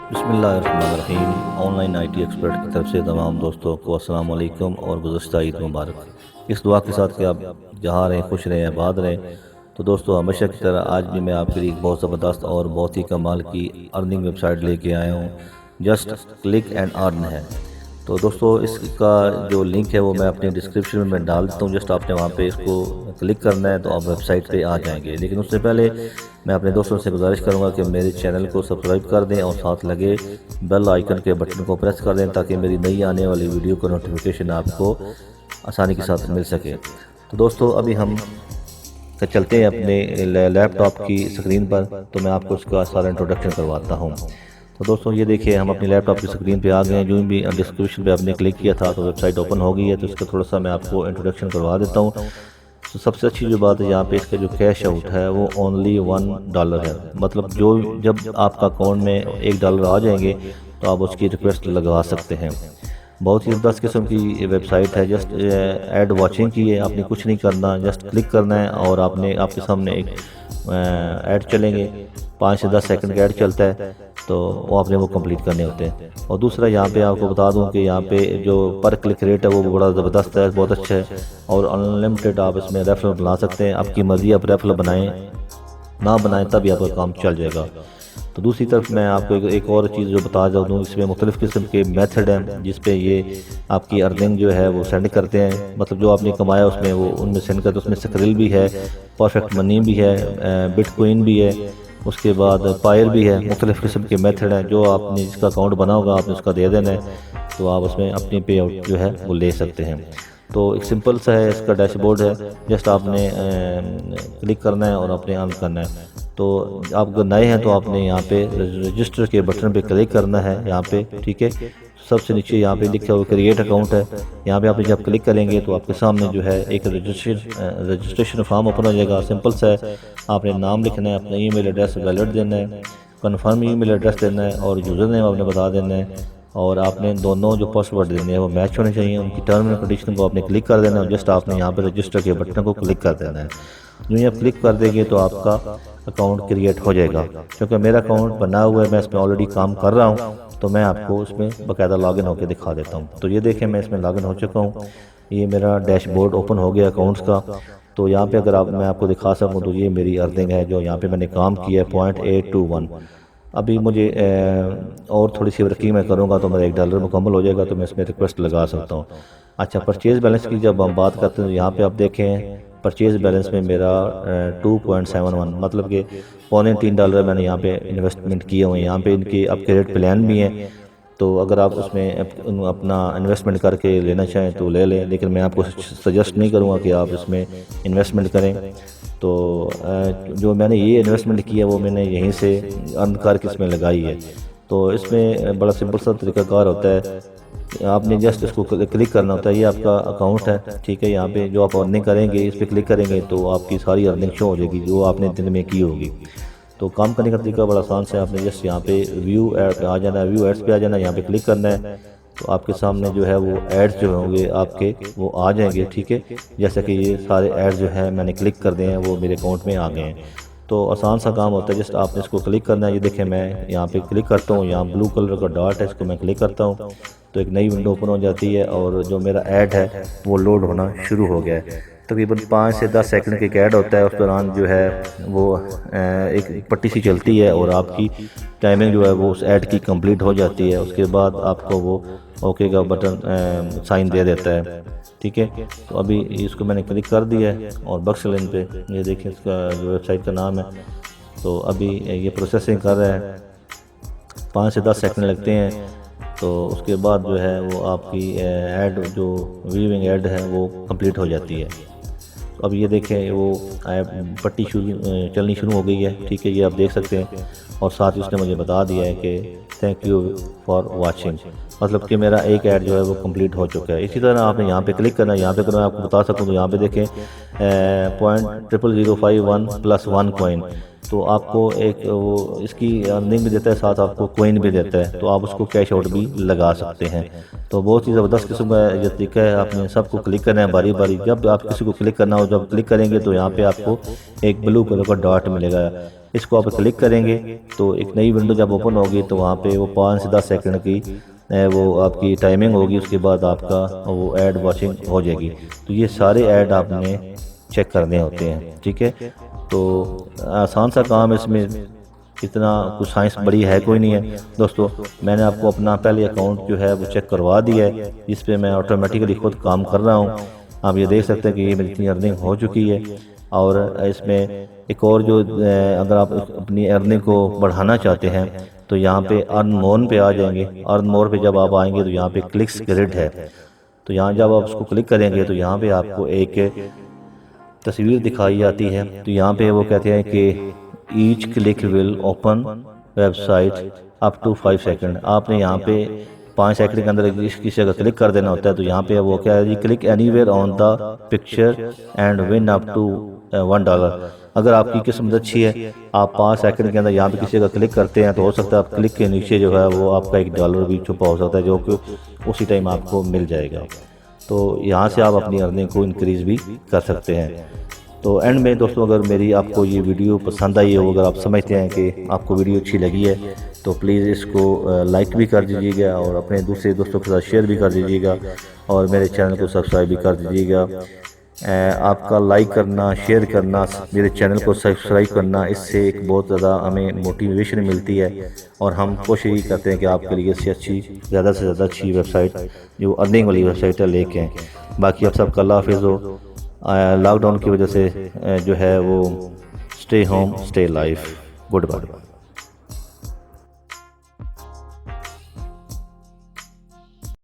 बिस्मिल्लाहिर्रहमानिर्रहीम। Online IT expert की तरफ से तमाम दोस्तों को अस्सलाम वालेकुम और गुज़श्ता ईद मुबारक। इस दुआ के साथ कि आप जहाँ रहें, खुश रहें, आबाद रहें। तो दोस्तों, हमेशा की तरह आज भी मैं आपके लिए एक बहुत ज़बरदस्त और बहुत ही कमाल की अर्निंग वेबसाइट लेके आया हूँ। जस्ट क्लिक एंड अर्न है। तो दोस्तों, इसका जो लिंक है वो मैं अपने डिस्क्रिप्शन में मैं डाल देता हूँ। जस्ट आपने वहाँ पे इसको क्लिक करना है तो आप वेबसाइट पे आ जाएंगे। लेकिन उससे पहले मैं अपने दोस्तों से गुजारिश करूँगा कि मेरे चैनल को सब्सक्राइब कर दें और साथ लगे बेल आइकन के बटन को प्रेस कर दें ताकि मेरी नई आने वाली वीडियो का नोटिफिकेशन आपको आसानी के साथ मिल सके। तो दोस्तों, अभी हम चलते हैं अपने लैपटॉप की स्क्रीन पर, तो मैं आपको उसका सारा इंट्रोडक्शन करवाता हूँ। तो दोस्तों, ये देखिए, हम अपनी लैपटॉप की स्क्रीन पे आ गए हैं। जो भी डिस्क्रिप्शन पे आपने क्लिक किया था तो वेबसाइट ओपन हो गई है। तो इसका थोड़ा सा मैं आपको इंट्रोडक्शन करवा देता हूँ। तो सबसे अच्छी जो बात है, यहाँ पे इसका जो कैश आउट है वो ओनली $1 है। मतलब जब आपका अकाउंट में $1 आ जाएंगे तो आप उसकी रिक्वेस्ट लगवा सकते हैं। बहुत ही ज़बरदस्त किस्म की वेबसाइट है। जस्ट एड वॉचिंग की है, आपने कुछ नहीं करना, जस्ट क्लिक करना है और आपके सामने एक ऐड चलेंगे। 5 से 10 सेकंड का ऐड चलता है, तो वो आपने वो कंप्लीट करने होते हैं। और दूसरा, यहाँ पे आपको बता दूं कि यहाँ पे जो पर क्लिक रेट है वो बड़ा ज़बरदस्त है, बहुत अच्छा है। और अनलिमिटेड आप इसमें रेफरल बना सकते हैं। आपकी मर्ज़ी, आप रेफरल बनाएं ना बनाएं तभी आपका काम चल जाएगा। तो दूसरी तरफ मैं आपको एक और चीज़ जो बता दूँ, इसमें मुख्तलिफ़ किस्म के मेथड हैं जिस पे ये आपकी अर्निंग जो है वो सेंड करते हैं। मतलब जो आपने कमाया उसमें वो उनमें सेंड करते हैं। उसमें स्क्रिल भी है, परफेक्ट मनी भी है, बिटकॉइन भी है, उसके बाद पायर भी है। मुख्तलिफ़ किस्म के मेथड हैं। जो आपने जिसका अकाउंट बना होगा आपने उसका दे देना है, तो आप उसमें अपनी पे आउट जो है वो ले सकते हैं। तो एक सिंपल सा है, इसका डैशबोर्ड है। जस्ट आपने क्लिक करना है और अपने अर्न करना है। तो आप अगर नए हैं तो आपने यहाँ पे रजिस्टर के बटन पे क्लिक करना है यहाँ पे, ठीक है। सबसे नीचे यहाँ पे लिखा हुआ क्रिएट अकाउंट है। यहाँ पे आप जब क्लिक करेंगे तो आपके सामने जो है एक रजिस्ट्रेशन फॉर्म ओपन हो जाएगा। सिंपल सा है, आपने नाम लिखना है, अपना ईमेल एड्रेस वैलिड देना है, कन्फर्म ईमेल एड्रेस देना है और यूज़र नेम आपने बता देना है। और आपने दोनों जो पासवर्ड देने हैं वो मैच होने चाहिए। उनकी टर्म एंड कंडीशन को आपने क्लिक कर देना है और जस्ट आपने यहाँ पर रजिस्टर के बटन को क्लिक कर देना है। जो आप क्लिक कर देंगे तो आपका अकाउंट क्रिएट हो जाएगा। क्योंकि मेरा अकाउंट बना हुआ है, मैं इसमें ऑलरेडी काम कर रहा हूँ, तो मैं आपको उसमें बाकायदा लॉगिन होकर दिखा देता हूँ। तो ये देखें, मैं इसमें लॉगिन हो चुका हूँ। ये मेरा डैशबोर्ड ओपन हो गया अकाउंट्स का। तो यहाँ पे अगर मैं आपको दिखा सकूँ तो ये मेरी अर्निंग है जो यहाँ पे मैंने काम किया है 0.821। अभी मुझे और थोड़ी सी वर्किंग मैं करूँगा तो मेरा $1 मुकम्मल हो जाएगा, तो मैं इसमें रिक्वेस्ट लगा सकता हूँ। अच्छा, परचेज़ बैलेंस की जब हम बात करते हैं तो यहाँ पे आप देखें परचेज़ बैलेंस में मेरा 2.71, मतलब कि $3.25 मैंने यहाँ पे इन्वेस्टमेंट किए हुए हैं। यहाँ पे इनके अपग्रेड प्लान भी हैं, तो अगर आप उसमें अपना इन्वेस्टमेंट करके लेना चाहें तो ले लें। लेकिन मैं आपको सजेस्ट नहीं करूँगा कि आप इसमें इन्वेस्टमेंट करें। तो जो मैंने ये इन्वेस्टमेंट किया वो मैंने यहीं से अर्न करके इसमें लगाई है। तो इसमें बड़ा सिंपल सा तरीकाकार होता है, आपने जस्ट इसको क्लिक करना होता है। ये आपका अकाउंट है, ठीक है। यहाँ पे जो आप अर्निंग करेंगे इस पर क्लिक करेंगे तो आपकी सारी अर्निंग शो हो जाएगी जो आपने दिन में की होगी। तो काम करने का तरीका बड़ा आसान से, आपने जस्ट यहाँ पे व्यू एड आ जाना है, व्यू एड्स पे आ जाना है, यहाँ पे क्लिक करना है। तो आपके सामने जो है वो एड्स जो होंगे आपके वो आ जाएंगे, ठीक है। जैसे कि ये सारे एड्स जो है मैंने क्लिक कर दिए हैं वो मेरे अकाउंट में आ गए हैं। तो आसान सा काम होता है, जस्ट आपने इसको क्लिक करना है। ये देखें, मैं यहाँ पे क्लिक करता हूँ, यहाँ ब्लू कलर का डॉट है, इसको मैं क्लिक करता हूँ तो एक नई विंडो ओपन हो जाती है और जो मेरा ऐड है वो लोड होना शुरू हो गया है। तकरीबन 5 से 10 सेकंड की ऐड होता है। उस दौरान जो है वो एक पट्टी सी चलती है और आपकी टाइमिंग जो है वो उस ऐड की कंप्लीट हो जाती है। उसके बाद आपको वो ओके का बटन साइन दे देता है, ठीक है। तो अभी इसको मैंने क्लिक कर दिया है और बक्सलिन पे ये देखिए इसका जो वेबसाइट का नाम है। तो अभी ये प्रोसेसिंग कर रहा है, 5 से 10 सेकंड लगते हैं। तो उसके बाद जो है वो आपकी ऐड जो व्यूइंग ऐड है वो कंप्लीट हो जाती है। तो अब ये देखें वो पट्टी चलनी शुरू हो गई है, ठीक है। ये आप देख सकते हैं और साथ ही उसने मुझे बता दिया है कि थैंक यू फॉर वाचिंग, मतलब कि मेरा एक ऐड जो है वो कंप्लीट हो चुका है। इसी तरह आपने यहाँ पे क्लिक करना है। यहाँ पे अगर मैं आपको बता सकूँ तो यहाँ पे देखें 0.00051 + 1 कॉइन, तो आपको एक वो इसकी अर्निंग भी देता है, साथ आपको कॉइन भी देता है, तो आप उसको कैश आउट भी लगा सकते हैं। तो बहुत ही ज़बरदस्त किस्म का ये तरीका है। आपने सबको क्लिक करना है बारी बारी। जब आप किसी को क्लिक करना हो, जब क्लिक करेंगे तो यहाँ पे आपको एक ब्लू कलर का डॉट मिलेगा। इसको आप क्लिक करेंगे तो एक नई विंडो जब ओपन होगी तो वहाँ पे वो 5 से 10 सेकंड की वो आपकी टाइमिंग होगी, उसके बाद आपका वो ऐड वॉचिंग हो जाएगी। तो ये सारे ऐड आपने चेक करने होते हैं, ठीक है। तो आसान सा काम, इसमें इतना कुछ साइंस बड़ी है कोई नहीं है दोस्तों। मैंने आपको अपना पहले अकाउंट जो है वो चेक करवा दिया है, जिस पे मैं ऑटोमेटिकली खुद काम कर रहा हूँ। आप ये देख सकते हैं कि ये मेरी इतनी अर्निंग हो चुकी है। और इसमें एक और जो अगर आप अपनी अर्निंग को बढ़ाना चाहते हैं तो यहाँ पे अर्न मोर पे आ जाएंगे। अर्न मोर पे जब आप आएंगे तो यहाँ पे क्लिक्स ग्रिड है। तो यहाँ जब आप उसको क्लिक करेंगे तो यहाँ पे आपको एक तस्वीर दिखाई जाती है। तो यहाँ पे वो कहते हैं कि each click will open website up to 5 second. आपने यहाँ पे 5 सेकंड के अंदर किसी जगह क्लिक कर देना होता है। तो यहाँ पे वो क्या है जी, click anywhere on the picture and win up to $1। अगर आपकी किस्मत अच्छी है, आप 5 सेकंड के अंदर यहाँ पे किसी जगह क्लिक करते हैं तो हो सकता है आप क्लिक के नीचे जो है वो आपका $1 भी छुपा हो सकता है, जो कि उसी टाइम आपको मिल जाएगा। तो यहाँ से आप अपनी अर्निंग को इंक्रीज़ भी कर सकते हैं। तो एंड में दोस्तों, अगर मेरी आपको ये वीडियो पसंद आई हो, अगर आप समझते हैं कि आपको वीडियो अच्छी लगी है तो प्लीज़ इसको लाइक भी कर दीजिएगा और अपने दूसरे दोस्तों के साथ शेयर भी कर दीजिएगा और मेरे चैनल को सब्सक्राइब भी कर दीजिएगा। आपका लाइक करना, शेयर करना, मेरे चैनल को सब्सक्राइब करना, इससे एक बहुत ज़्यादा हमें मोटिवेशन मिलती है और हम कोशिश ही करते हैं कि आपके लिए अच्छी ज़्यादा से ज़्यादा अच्छी वेबसाइट जो अर्निंग वाली वेबसाइट है लेके आएँ। बाकी आप सबका अल्लाह हाफिज़ हो। लॉकडाउन की वजह से जो है वो stay home stay life, good bye.